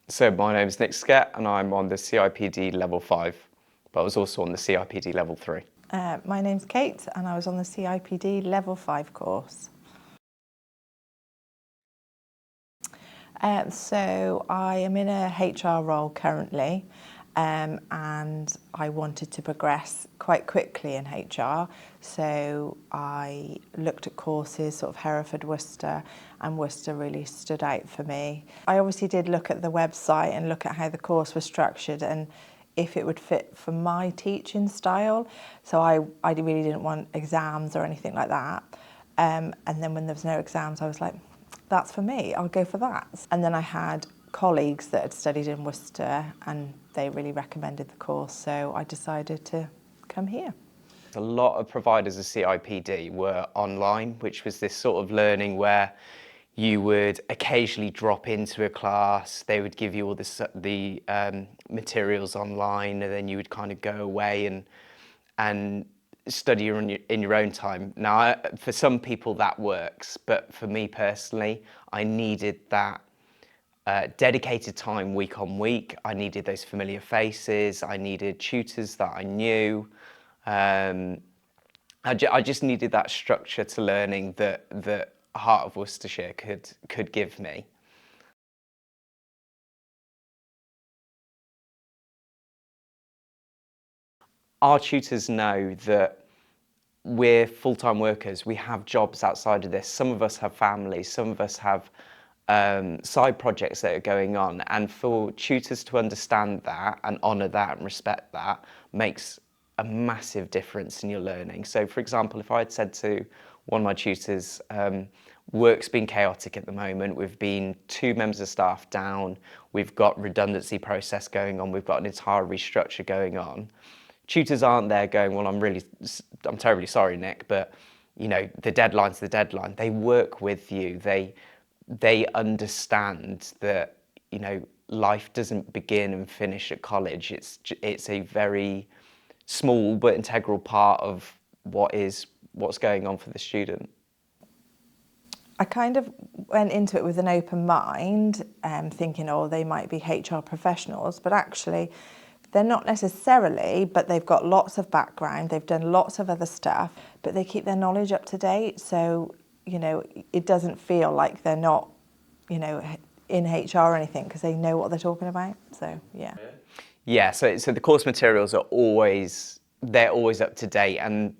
So my name is Nick Skett and I'm on the CIPD level 5, but I was also on the CIPD level 3. My name's Kate and I was on the CIPD level 5 course. So I am in a HR role currently and I wanted to progress quite quickly in HR, so I looked at courses sort of Hereford, Worcester, and Worcester really stood out for me. I obviously did look at the website and look at how the course was structured and if it would fit for my teaching style. So I really didn't want exams or anything like that. And then when there was no exams, I was like, that's for me, I'll go for that. And then I had colleagues that had studied in Worcester and they really recommended the course, so I decided to come here. A lot of providers of CIPD were online, which was this sort of learning where you would occasionally drop into a class, they would give you all the materials online, and then you would kind of go away and study in your own time. Now, for some people that works, but for me personally, I needed that dedicated time week on week. I needed those familiar faces. I needed tutors that I knew. I just needed that structure to learning that Heart of Worcestershire could give me. Our tutors know that we're full-time workers. We have jobs outside of this. Some of us have families. Some of us have side projects that are going on. And for tutors to understand that and honour that and respect that makes a massive difference in your learning. So, for example, if I had said to one of my tutors, work's been chaotic at the moment, we've been 2 members of staff down, we've got redundancy process going on, we've got an entire restructure going on. Tutors aren't there going, well, I'm terribly sorry, Nick, but you know, the deadline's the deadline. They work with you. They understand that, you know, life doesn't begin and finish at college. It's a very small but integral part of what's going on for the student. I kind of went into it with an open mind, thinking, oh, they might be HR professionals, but actually they're not necessarily, but they've got lots of background, they've done lots of other stuff, but they keep their knowledge up to date. So, you know, it doesn't feel like they're not, you know, in HR or anything, because they know what they're talking about. So, yeah. Yeah, so the course materials are always up to date. And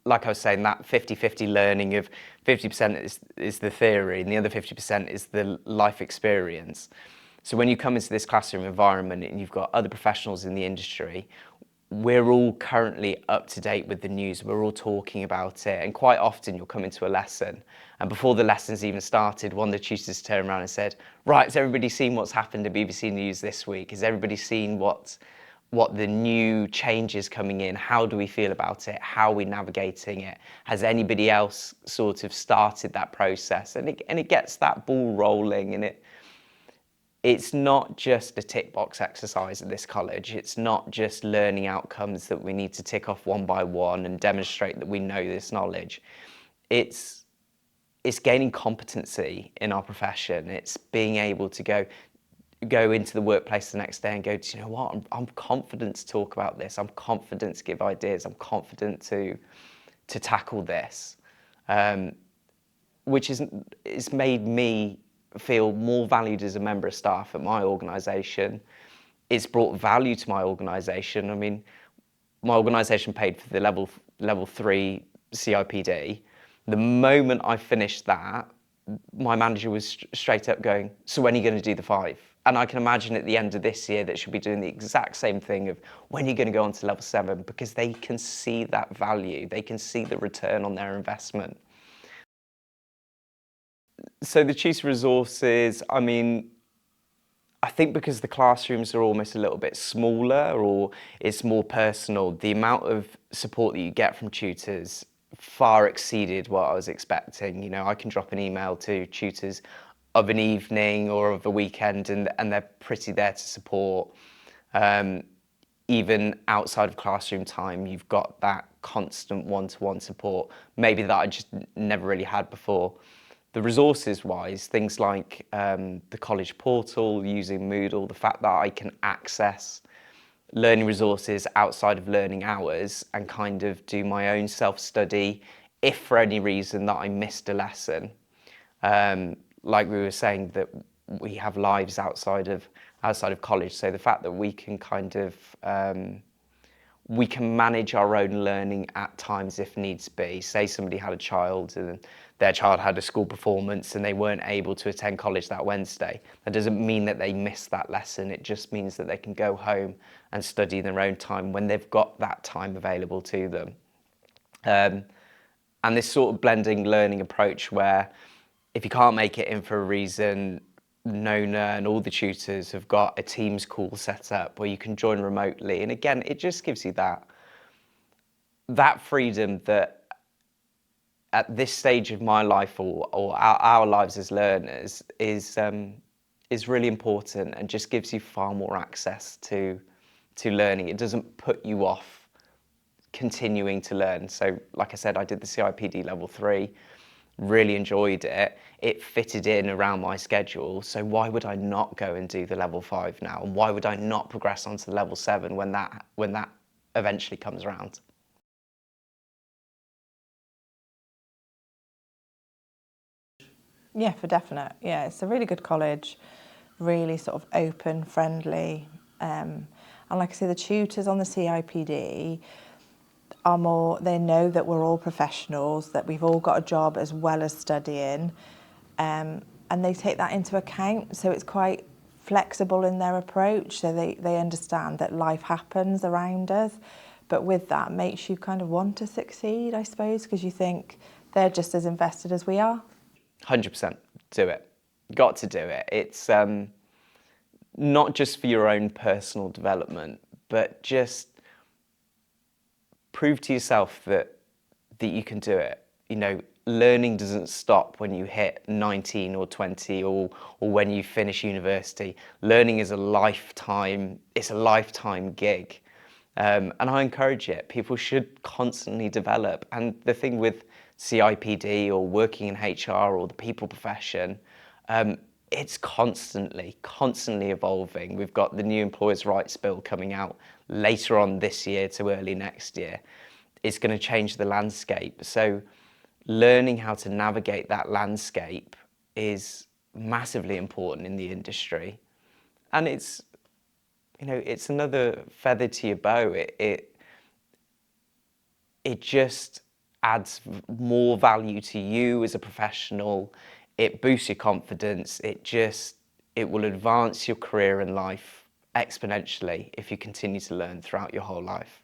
like I was saying, that 50-50 learning of 50% is the theory and the other 50% is the life experience. So when you come into this classroom environment and you've got other professionals in the industry, we're all currently up to date with the news. We're all talking about it. And quite often you'll come into a lesson and before the lesson's even started, one of the tutors turned around and said, right, has everybody seen what's happened to BBC News this week? Has everybody seen what the new changes coming in? How do we feel about it? How are we navigating it? Has anybody else sort of started that process? And it gets that ball rolling, and it's not just a tick box exercise at this college. It's not just learning outcomes that we need to tick off one by one and demonstrate that we know this knowledge. It's gaining competency in our profession. It's being able to go into the workplace the next day and go, do you know what, I'm confident to talk about this. I'm confident to give ideas. I'm confident to tackle this, which it's made me feel more valued as a member of staff at my organisation. It's brought value to my organisation. I mean, my organisation paid for the level 3 CIPD. The moment I finished that, my manager was straight up going, so when are you going to do the 5? And I can imagine at the end of this year that she'll be doing the exact same thing of when are you going to go on to level 7, because they can see that value. They can see the return on their investment. So the tutor resources, I mean, I think because the classrooms are almost a little bit smaller or it's more personal, the amount of support that you get from tutors far exceeded what I was expecting. You know, I can drop an email to tutors of an evening or of a weekend and they're pretty there to support. Even outside of classroom time, you've got that constant one-to-one support, maybe that I just never really had before. The resources wise, things like the college portal, using Moodle, the fact that I can access learning resources outside of learning hours and kind of do my own self-study if for any reason that I missed a lesson. Like we were saying, that we have lives outside of college, so the fact that we can kind of we can manage our own learning at times if needs be. Say somebody had a child and their child had a school performance and they weren't able to attend college that Wednesday. That doesn't mean that they missed that lesson. It just means that they can go home and study in their own time when they've got that time available to them. And this sort of blending learning approach where if you can't make it in for a reason, Nona and all the tutors have got a Teams call set up where you can join remotely. And again, it just gives you that freedom that at this stage of my life or our lives as learners is really important and just gives you far more access to learning. It doesn't put you off continuing to learn. So like I said, I did the CIPD level 3. Really enjoyed it. It fitted in around my schedule. So why would I not go and do the level 5 now? And why would I not progress onto the level 7 when that eventually comes around? Yeah, for definite. Yeah, it's a really good college, really sort of open, friendly. And like I say, the tutors on the CIPD are more, they know that we're all professionals, that we've all got a job as well as studying, and they take that into account. So it's quite flexible in their approach. So they understand that life happens around us, but with that makes you kind of want to succeed, I suppose, because you think they're just as invested as we are. 100% do it. Got to do it. It's not just for your own personal development, but just prove to yourself that you can do it. You know, learning doesn't stop when you hit 19 or 20 or when you finish university. Learning is a lifetime gig. And I encourage it. People should constantly develop. And the thing with CIPD or working in HR or the people profession, it's constantly evolving. We've got the new Employers' Rights Bill coming out later on this year to early next year. It's going to change the landscape. So learning how to navigate that landscape is massively important in the industry. And it's, you know, it's another feather to your bow. It just adds more value to you as a professional. It boosts your confidence. It will advance your career and life exponentially if you continue to learn throughout your whole life.